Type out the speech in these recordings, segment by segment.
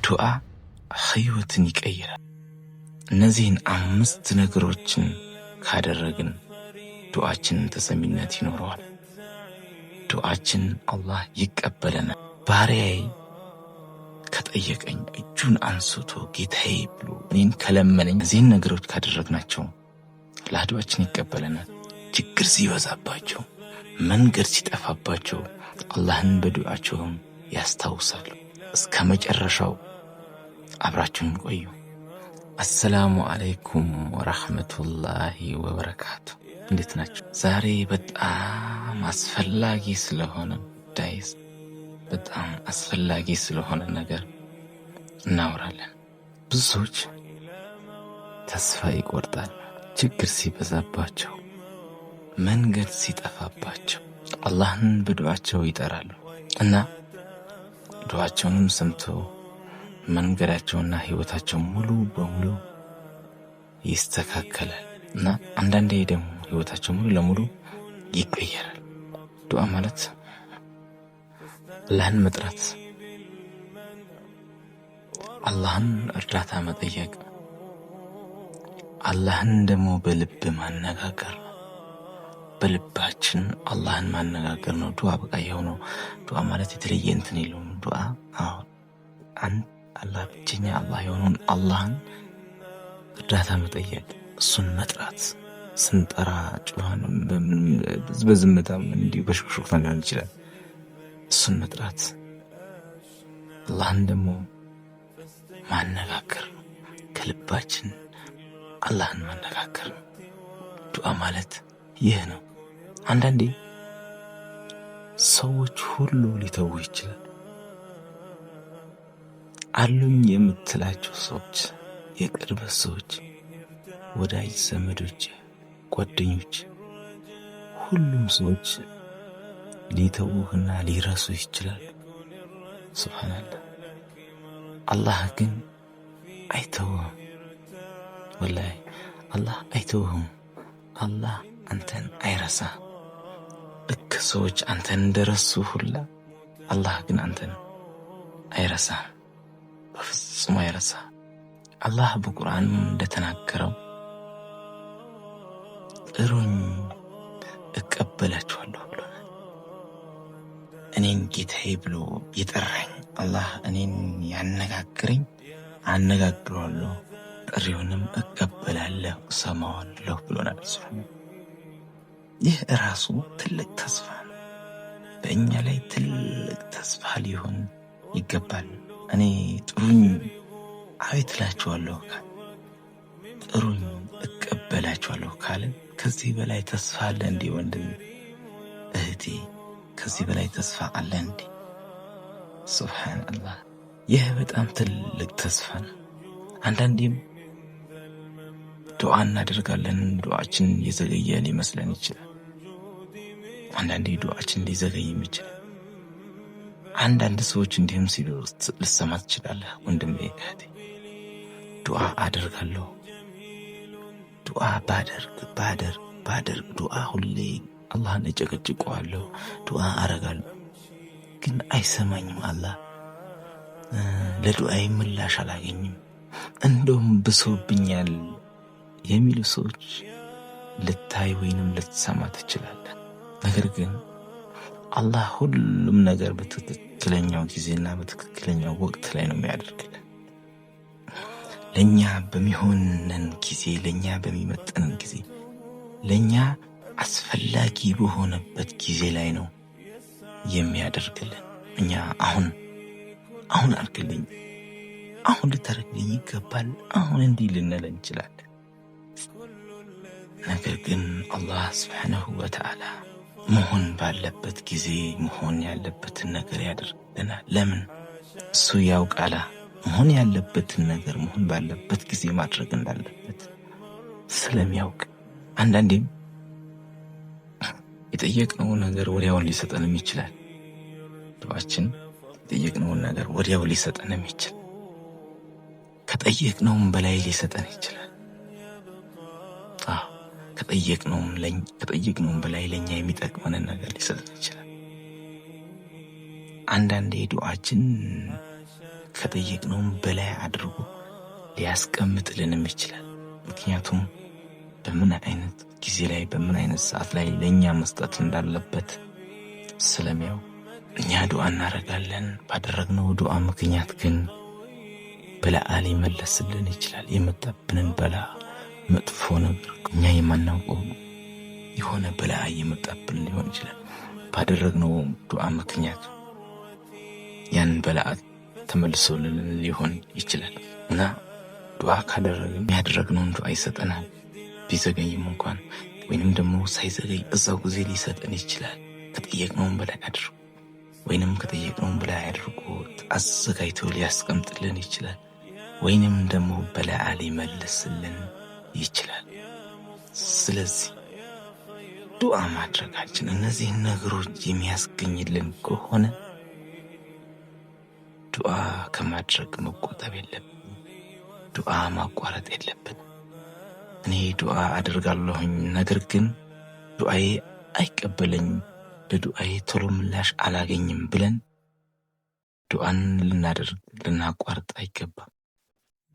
ዱዓ ህይወትን ይቀይራል። እነዚህን 5 ነገሮችን ካደረግን ዱዓችን ተሰሚነት ይኖረዋል። ዱዓችን አላህ ይቀበለናል። ባሪያዬ ከጠየቀኝ እጁን አንስቶ ጌታዬ ብሎ እኔን ከለመነኝ እዚህን ነገሮች ካደረግናቸው አላህ ዱዓችን ይቀበለናል። ችግር ሲበዛባቸው መንገድ ሲጠፋባቸው አላህን በዱዓቸውም ያስታውሳሉ። እስከ መጨረሻው አብራችሁን ቆዩ። አሰላሙ አለይኩም ወራህመቱላሂ ወበረካቱ። እንዴት ናችሁ? ዛሬ በጣም አስፈላጊ ስለሆነ ዳይስ በጣም አስፈላጊ ስለሆነ ነገር እናወራለን። ብዙ ሰዎች ተስፋ ይቆርጣሉ። ችግር ሲበዛባቸው መንገድ ሲጠፋባቸው አላህን በዱዓቸው ይጠራሉ እና ዱዓቸውንም ሰምቶ መንገዳቸውና ህይወታቸው ሙሉ በሙሉ ይስተካከላል እና አንዳንዴ ደግሞ ህይወታቸው ሙሉ ለሙሉ ይቀየራል። ዱዓ ማለት አላህን መጥራት፣ አላህን እርዳታ መጠየቅ፣ አላህን ደግሞ በልብ ማነጋገር ነው። በልባችን አላህን ማነጋገር ነው ዱዓ። በቃ የሆነው ዱዓ ማለት የተለየ እንትን የለውም። ዱዓ አላህ ብቸኛ አላህ የሆነውን አላህን እርዳታ መጠየቅ፣ እሱን መጥራት። ስንጠራ ጩኸን በዝምታም እንዲሁ በሹክሹክታ ሊሆን ይችላል። እሱን መጥራት አላህን ደግሞ ማነጋገር ነው። ከልባችን አላህን ማነጋገር ነው። ዱዓ ማለት ይህ ነው። አንዳንዴ ሰዎች ሁሉ ሊተው ይችላል። አሉኝ የምትላቸው ሰዎች፣ የቅርብ ሰዎች፣ ወዳጅ ዘመዶች፣ ጓደኞች፣ ሁሉም ሰዎች ሊተውህና ሊረሱ ይችላል። ሱብሃንአላህ። አላህ ግን አይተውህም። ወላሂ አላህ አይተውህም። አላህ አንተን አይረሳ። ልክ ሰዎች አንተን እንደረሱ ሁላ አላህ ግን አንተን አይረሳም፣ በፍጹም አይረሳ። አላህ በቁርአን እንደተናገረው ጥሩኝ እቀበላችኋለሁ ብሎናል። እኔን ጌታዬ ብሎ የጠራኝ አላህ እኔን ያነጋግረኝ አነጋግረዋለሁ፣ ጥሪውንም እቀበላለሁ፣ እሰማዋለሁ ብሎናል። ይህ ራሱ ትልቅ ተስፋ ነው። በእኛ ላይ ትልቅ ተስፋ ሊሆን ይገባል። እኔ ጥሩኝ አቤት እላችኋለሁ ካለ፣ ጥሩኝ እቀበላችኋለሁ ካለ ከዚህ በላይ ተስፋ አለ እንዴ? ወንድም እህቴ፣ ከዚህ በላይ ተስፋ አለ እንዴ? ሱብሃንአላህ። ይህ በጣም ትልቅ ተስፋ ነው። አንዳንዴም ዱዓ እናደርጋለን፣ ዱዓችን የዘገየ ሊመስለን ይችላል። አንዳንዴ ዱዓችን ሊዘገይም ይችላል። አንዳንድ ሰዎች እንዲህም ሲሉ ልሰማ ትችላለህ። ወንድሜ እህቴ፣ ዱዓ አደርጋለሁ፣ ዱዓ ባደርግ ዱዓ ሁሌ አላህን እጨቀጭቀዋለሁ፣ ዱዓ አረጋለሁ፣ ግን አይሰማኝም አላህ፣ ለዱዓዬ ምላሽ አላገኝም፣ እንደውም ብሶብኛል የሚሉ ሰዎች ልታይ ወይንም ልትሰማ ትችላለህ። ነገር ግን አላህ ሁሉም ነገር በትክክለኛው ጊዜና በትክክለኛው ወቅት ላይ ነው የሚያደርግልን። ለኛ በሚሆነን ጊዜ፣ ለኛ በሚመጥነን ጊዜ፣ ለኛ አስፈላጊ በሆነበት ጊዜ ላይ ነው የሚያደርግልን። እኛ አሁን አድርግልኝ፣ አሁን ልታደርግልኝ ይገባል፣ አሁን እንዲህ ልንል እንችላለን። ነገር ግን አላህ ሱብሓነሁ ወተዓላ መሆን ባለበት ጊዜ መሆን ያለበትን ነገር ያደርግልናል። ለምን? እሱ ያውቃላ መሆን ያለበትን ነገር መሆን ባለበት ጊዜ ማድረግ እንዳለበት ስለሚያውቅ። አንዳንዴም የጠየቅነው ነገር ወዲያውን ሊሰጠንም ይችላል። ዱዓችን የጠየቅነውን ነገር ወዲያው ሊሰጠንም ይችላል። ከጠየቅነውም በላይ ሊሰጠን ይችላል። ከጠየቅነውም በላይ ለኛ የሚጠቅመንን ነገር ሊሰጠን ይችላል። አንዳንዴ ዱዓችን ከጠየቅነውም በላይ አድርጎ ሊያስቀምጥልንም ይችላል። ምክንያቱም በምን አይነት ጊዜ ላይ በምን አይነት ሰዓት ላይ ለኛ መስጠት እንዳለበት ስለሚያው እኛ ዱዓ እናደርጋለን። ባደረግነው ዱዓ ምክንያት ግን በላአ ሊመለስልን ይችላል። የመጣብንን በላ መጥፎ ነገር እኛ የማናውቀው የሆነ በላአ የመጣብን ሊሆን ይችላል። ባደረግነው ዱዓ ምክንያት ያን በላአ ተመልሶልን ሊሆን ይችላል እና ዱዓ ካደረግን ያደረግነውን ዱዓ ይሰጠናል። ቢዘገይም እንኳን ወይንም ደግሞ ሳይዘገይ እዛው ጊዜ ሊሰጠን ይችላል። ከጠየቅነው በላይ አድርጎ ወይንም ከጠየቅነው በላይ አድርጎ አዘጋጅቶ ሊያስቀምጥልን ይችላል። ወይንም ደግሞ በላአ ሊመልስልን ይችላል። ስለዚህ ዱዓ ማድረጋችን እነዚህን ነገሮች የሚያስገኝልን ከሆነ ዱዓ ከማድረግ መቆጠብ የለብን። ዱዓ ማቋረጥ የለብን። እኔ ዱዓ አደርጋለሁኝ ነገር ግን ዱዓዬ አይቀበለኝም፣ ለዱዓዬ ቶሎ ምላሽ አላገኝም ብለን ዱዓን ልናቋርጥ አይገባም።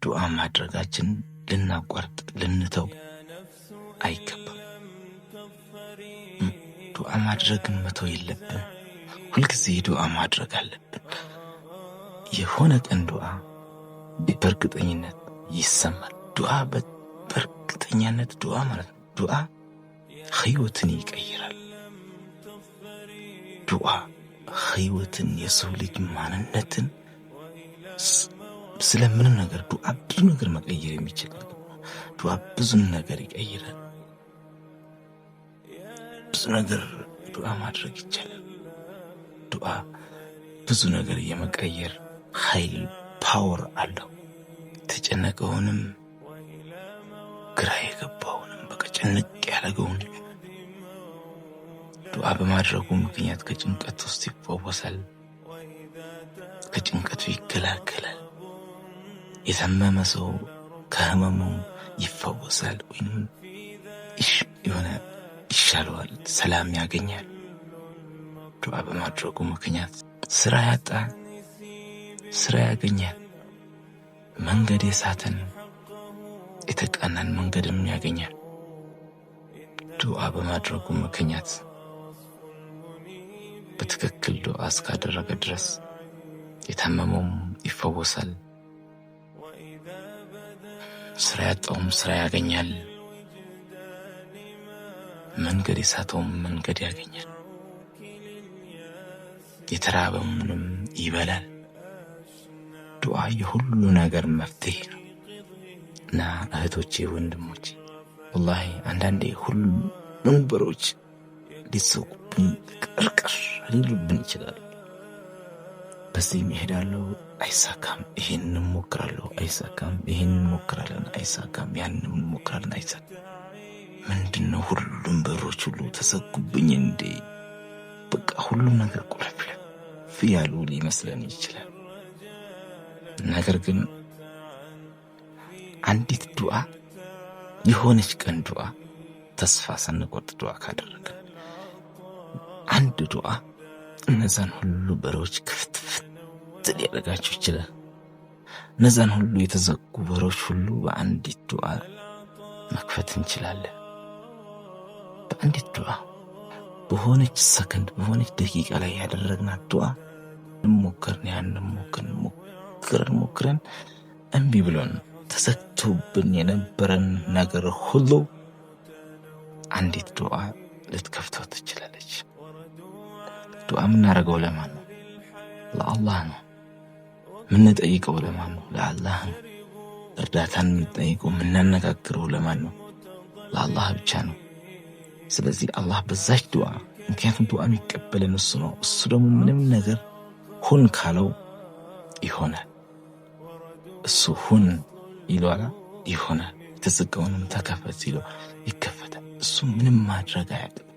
ዱዓ ማድረጋችን ልናቋርጥ ልንተው አይገባም። ዱዓ ማድረግን መተው የለብን። ሁልጊዜ ዱዓ ማድረግ አለብን። የሆነ ቀን ዱዓ በእርግጠኝነት ይሰማል። ዱዓ በእርግጠኛነት ዱዓ ማለት ነው። ዱዓ ህይወትን ይቀይራል። ዱዓ ህይወትን፣ የሰው ልጅ ማንነትን ስለምንም ነገር ዱዓ ብዙ ነገር መቀየር የሚችል ዱዓ ብዙ ነገር ይቀይራል። ብዙ ነገር ዱዓ ማድረግ ይቻላል። ዱዓ ብዙ ነገር የመቀየር ኃይል ፓወር አለው። የተጨነቀውንም ግራ የገባውንም በቃ ጭንቅ ያደረገውን ዱዓ በማድረጉ ምክንያት ከጭንቀት ውስጥ ይፈወሳል፣ ከጭንቀቱ ይገላገላል። የታመመ ሰው ከህመሙ ይፈወሳል ወይም የሆነ ይሻለዋል፣ ሰላም ያገኛል። ዱዓ በማድረጉ ምክንያት ስራ ያጣ ስራ ያገኛል። መንገድ የሳተን የተቃናን መንገድም ያገኛል። ዱዓ በማድረጉ ምክንያት በትክክል ዱዓ እስካደረገ ድረስ የታመመውም ይፈወሳል፣ ስራ ያጣውም ስራ ያገኛል፣ መንገድ የሳተውም መንገድ ያገኛል፣ የተራበውንም ይበላል። ዱዓ የሁሉ ነገር መፍትሄ ነው እና እህቶቼ፣ ወንድሞቼ ወላሂ አንዳንዴ ሁሉም በሮች ሊሰቁብን ቅርቅር ሊሉብን ይችላሉ። በዚህም ይሄዳለሁ አይሳካም፣ ይሄንን ሞክራለሁ አይሳካም፣ ይሄንን ሞክራለን አይሳካም፣ ያንን ሞክራለን አይሳካም። ምንድነው ሁሉም በሮች ሁሉ ተዘጉብኝ እንዴ? በቃ ሁሉም ነገር ቁልፍልፍ ያሉ ሊመስለን ይችላል። ነገር ግን አንዲት ዱዓ የሆነች ቀን ዱዓ ተስፋ ሳንቆርጥ ዱዓ ካደረግን አንድ ዱዓ እነዛን ሁሉ በሮች ክፍት ሊያደርጋቸው ይችላል። እነዛን ሁሉ የተዘጉ በሮች ሁሉ በአንዲት ዱዓ መክፈት እንችላለን። በአንዲት ዱዓ በሆነች ሰከንድ በሆነች ደቂቃ ላይ ያደረግናት ዱዓ ሞክረን እምቢ ብሎን ተዘግቶብን የነበረን ነገር ሁሉ አንዲት ዱዓ ልትከፍተው ትችላለች። ዱዓ የምናደርገው ለማን ነው? ለአላህ ነው። የምንጠይቀው ለማን ነው? ለአላህ ነው። እርዳታን የምንጠይቀው የምናነጋግረው ለማን ነው? ለአላህ ብቻ ነው። ስለዚህ አላህ በዛች ዱዓ፣ ምክንያቱም ዱዓ የሚቀበለን እሱ ነው። እሱ ደግሞ ምንም ነገር ሁን ካለው ይሆናል። እሱ ሁን ይለዋል፣ ይሆናል። የተዘጋውንም ተከፈት ሲለው ይከፈታል። እሱ ምንም ማድረግ አያውቅም።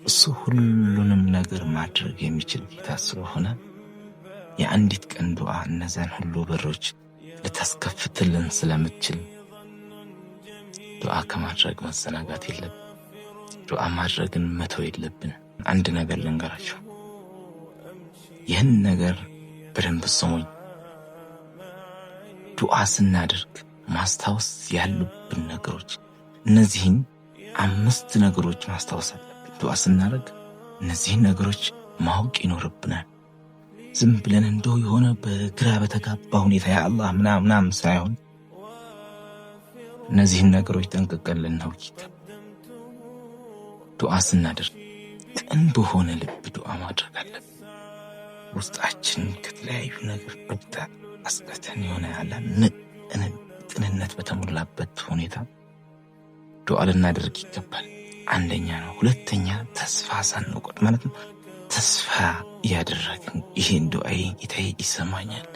እሱ ሁሉንም ነገር ማድረግ የሚችል ጌታ ስለሆነ የአንዲት ቀን ዱዓ እነዛን ሁሉ በሮች ልታስከፍትልን ስለምትችል ዱዓ ከማድረግ መዘናጋት የለብን። ዱዓ ማድረግን መተው የለብን። አንድ ነገር ልንገራችሁ፣ ይህን ነገር በደንብ ስሙኝ። ዱዓ ስናደርግ ማስታወስ ያሉብን ነገሮች እነዚህን 5 ነገሮች ማስታወስ አለብን። ዱዓ ስናደርግ እነዚህን ነገሮች ማወቅ ይኖርብናል። ዝም ብለን እንደው የሆነ በግራ በተጋባ ሁኔታ ያ አላህ ምናምን ሳይሆን እነዚህን ነገሮች ጠንቅቀን ልናውቅ ይገባል። ዱዓ ስናደርግ ቅን በሆነ ልብ ዱዓ ማድረግ አለብን። ውስጣችን ከተለያዩ ነገር በብታ አስቀተን የሆነ ያለ ቅንነት በተሞላበት ሁኔታ ዱዓ ልናደርግ ይገባል። አንደኛ ነው። ሁለተኛ ተስፋ ሳንቆርጥ ማለት ነው። ተስፋ ያደረግን ይሄን ዱዓዬ ጌታዬ ይሰማኛል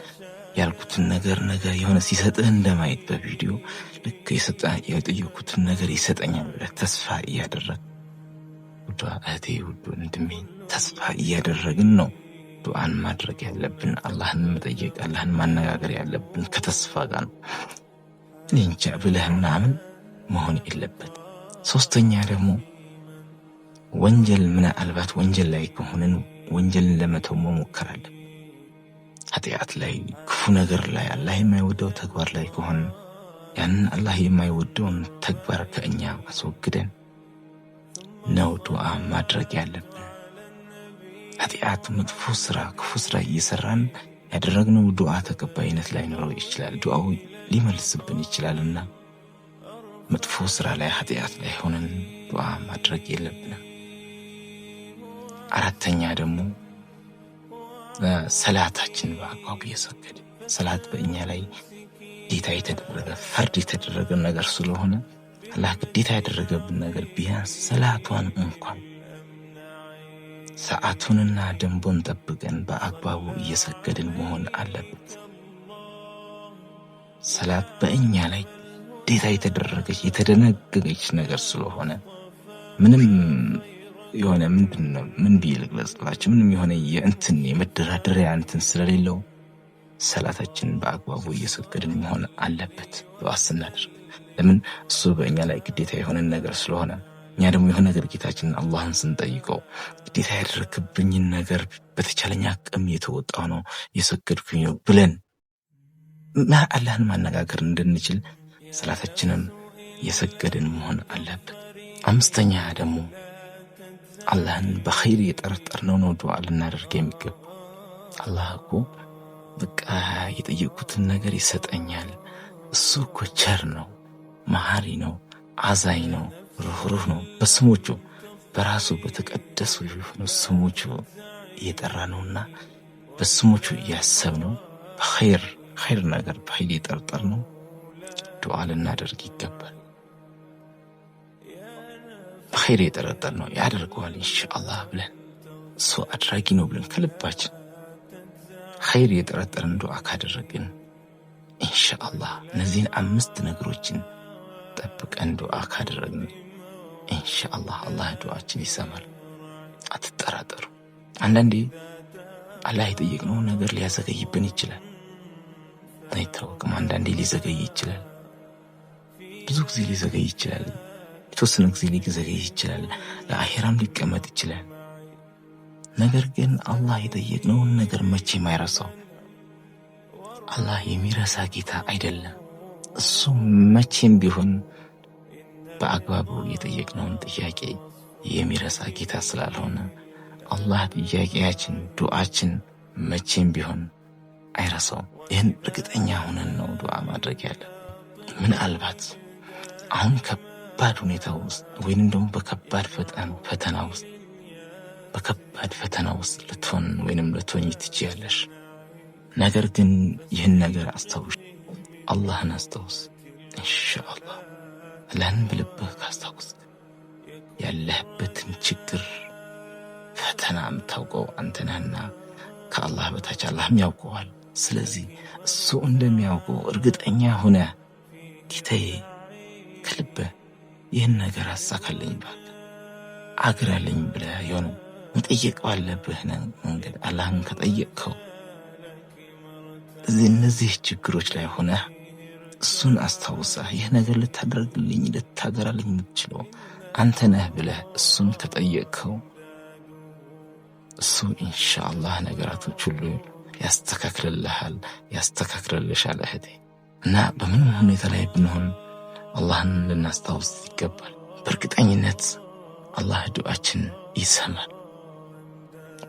ያልኩትን ነገር ነገ የሆነ ሲሰጥህ እንደማየት በቪዲዮ ልክ የጠየኩትን ነገር ይሰጠኛል ብለህ ተስፋ እያደረግ ውዷ እህቴ ውድ ወንድሜ ተስፋ እያደረግን ነው ዱዓን ማድረግ ያለብን። አላህን መጠየቅ አላህን ማነጋገር ያለብን ከተስፋ ጋር ነው። እንጃ ብለህ ምናምን መሆን የለበት። ሶስተኛ ደግሞ ወንጀል ምናልባት ወንጀል ላይ ከሆነን ወንጀልን ለመተው መሞከር አለብን። ኃጢአት ላይ ክፉ ነገር ላይ አላህ የማይወደው ተግባር ላይ ከሆነ ያንን አላህ የማይወደውን ተግባር ከእኛ አስወግደን ነው ዱዓ ማድረግ ያለብን። ኃጢአት መጥፎ ስራ ክፉ ስራ እየሰራን ያደረግነው ዱዓ ተቀባይነት ላይኖረው ይችላል። ዱዓው ሊመልስብን ይችላልና መጥፎ ስራ ላይ ኃጢአት ላይ ሆነን ዱዓ ማድረግ የለብንም። አራተኛ ደግሞ ሰላታችን በአግባቡ እየሰገድ ሰላት በእኛ ላይ ግዴታ የተደረገ ፈርድ የተደረገ ነገር ስለሆነ አላህ ግዴታ ያደረገብን ነገር ቢያንስ ሰላቷን እንኳን ሰዓቱንና ደንቡን ጠብቀን በአግባቡ እየሰገድን መሆን አለበት። ሰላት በእኛ ላይ ግዴታ የተደረገች የተደነገገች ነገር ስለሆነ ምንም የሆነ ምንድነው ምን ብዬ ልግለጽላችሁ ምንም የሆነ የመደራደሪያ እንትን ስለሌለው ሰላታችንን በአግባቡ እየሰገድን መሆን አለበት። ዱዓ ስናደርግ ለምን እሱ በእኛ ላይ ግዴታ የሆነን ነገር ስለሆነ እኛ ደግሞ የሆነ ነገር ጌታችንን አላህን ስንጠይቀው ግዴታ ያደረክብኝን ነገር በተቻለኛ አቅም የተወጣው ነው የሰገድኩኝ ነው ብለን አላህን ማነጋገር እንድንችል ሰላታችንን የሰገድን መሆን አለበት። አምስተኛ ደግሞ አላህን በኸይር የጠረጠርነው ነው ዱዓ ልናደርግ የሚገባ። አላህ እኮ በቃ የጠየቁትን ነገር ይሰጠኛል፣ እሱ እኮ ቸር ነው፣ መሐሪ ነው፣ አዛኝ ነው፣ ሩህሩህ ነው በስሞቹ በራሱ በተቀደሱ የሆኑ ስሞቹ እየጠራ ነውና በስሞቹ እያሰብነው በኸይር ነገር በኸይር የጠረጠርነው ዱዓ ልናደርግ ይገባል። በኸይር የጠረጠርነው ያደርገዋል ኢንሻአላህ ብለን እሱ አድራጊ ነው ብለን ከልባችን ኸይር የጠረጠርን ዱዓ ካደረግን ኢንሻአላህ እነዚህን 5 ነገሮችን ጠብቀን ዱዓ ካደረግን ኢንሻአላህ አላህ ዱዓችን ይሰማል። አትጠራጠሩ። አንዳንዴ አላህ የጠየቅነው ነገር ሊያዘገይብን ይችላል፣ አይታወቅም። አንዳንዴ ሊዘገይ ይችላል፣ ብዙ ጊዜ ሊዘገይ ይችላል፣ የተወሰነ ጊዜ ሊዘገይ ይችላል፣ ለአኺራም ሊቀመጥ ይችላል። ነገር ግን አላህ የጠየቅነውን ነገር መቼም አይረሳው። አላህ የሚረሳ ጌታ አይደለም። እሱ መቼም ቢሆን በአግባቡ የጠየቅነውን ጥያቄ የሚረሳ ጌታ ስላልሆነ አላህ ጥያቄያችን ዱዓችን መቼም ቢሆን አይረሳው። ይህን እርግጠኛ ሆነን ነው ዱዓ ማድረግ ያለ። ምናልባት አሁን ከባድ ሁኔታ ውስጥ ወይንም ደግሞ በከባድ ፈተና ውስጥ ልትሆን ወይንም ልትሆኝ ትችያለሽ። ነገር ግን ይህን ነገር አስታውሽ፣ አላህን አስታውስ። ኢንሻአላህ አላህን በልብህ ካስታውስ ያለህበትን ችግር ፈተና የምታውቀው አንተ ነህና ከአላህ በታች አላህም ያውቀዋል። ስለዚህ እሱ እንደሚያውቀው እርግጠኛ ሆነ ጌታዬ ከልብህ ይህን ነገር አሳካልኝ አግራልኝ ብለህ የሆነ መጠየቅ ባለብህ መንገድ አላህን ከጠየቅከው እነዚህ ችግሮች ላይ ሆነህ እሱን አስታውሰህ ይህ ነገር ልታገራልኝ የምትችለው አንተ ነህ ብለህ እሱን ከጠየቅከው እሱ ኢንሻአላህ ነገራቶች ሁሉ ያስተካክልልሻል እህቴ። እና በምንም ሁኔታ ላይ ብንሆን አላህን ልናስታውስ ይገባል። በእርግጠኝነት አላህ ዱዓችን ይሰማል።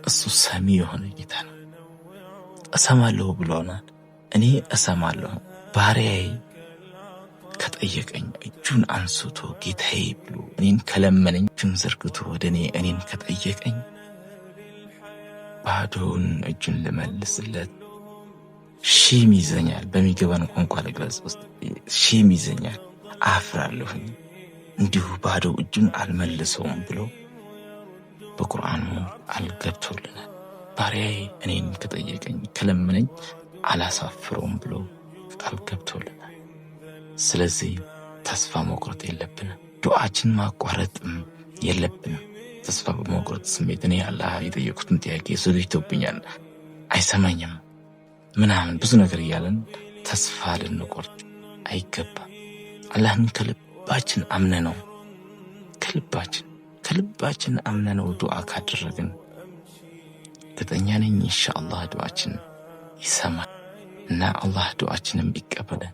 እሱ ሰሚ የሆነ ጌታ ነው። እሰማለሁ ብሎናል። እኔ እሰማለሁ። ባሪያዬ ከጠየቀኝ እጁን አንስቶ ጌታዬ ብሎ እኔን ከለመነኝ እጁን ዘርግቶ ወደ እኔን ከጠየቀኝ ባዶውን እጁን ልመልስለት ሺም ይዘኛል። በሚገባን ቋንቋ ለግለጽ ውስጥ ሺም ይዘኛል፣ አፍራለሁኝ። እንዲሁ ባዶ እጁን አልመልሰውም ብሎ በቁርአኑ አልገብቶልናል። ባሪያዬ እኔን ከጠየቀኝ ከለመነኝ አላሳፍረውም ብሎ ቃል ገብቶልናል። ስለዚህ ተስፋ መቁረጥ የለብንም። ዱዓችን ማቋረጥም የለብንም። ተስፋ በመቁረጥ ስሜት እኔ አላህ የጠየቁትን ጥያቄ ዘግይቶብኛል፣ አይሰማኝም ምናምን ብዙ ነገር እያለን ተስፋ ልንቆርጥ አይገባም። አላህን ከልባችን አምነነው ከልባችን አምነነው ዱዓ ካደረግን እርግጠኛ ነኝ ኢንሻአላህ ዱዓችን ይሰማል እና አላህ ዱዓችንን ይቀበላል።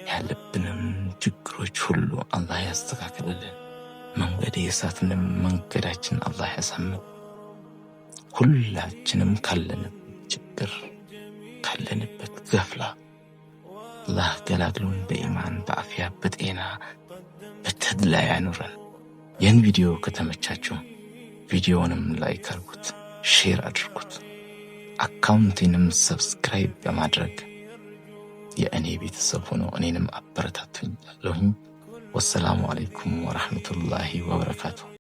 ያለብንም ችግሮች ሁሉ አላህ ያስተካክልልን። መንገድ የሳትንም መንገዳችን አላህ ያሳምር። ሁላችንም ካለንበት ችግር ካለንበት ገፍላ አላህ ገላግሉን በኢማን በአፍያ በጤና በተድላ ያኑረን። ይህን ቪዲዮ ከተመቻችሁ ቪዲዮውንም ላይክ አድርጉት፣ ሼር አድርጉት፣ አካውንቴንም ሰብስክራይብ በማድረግ የእኔ ቤተሰብ ሆኖ እኔንም አበረታቱኝ። ወሰላሙ አለይኩም ወራህመቱላሂ ወበረካቱሁ።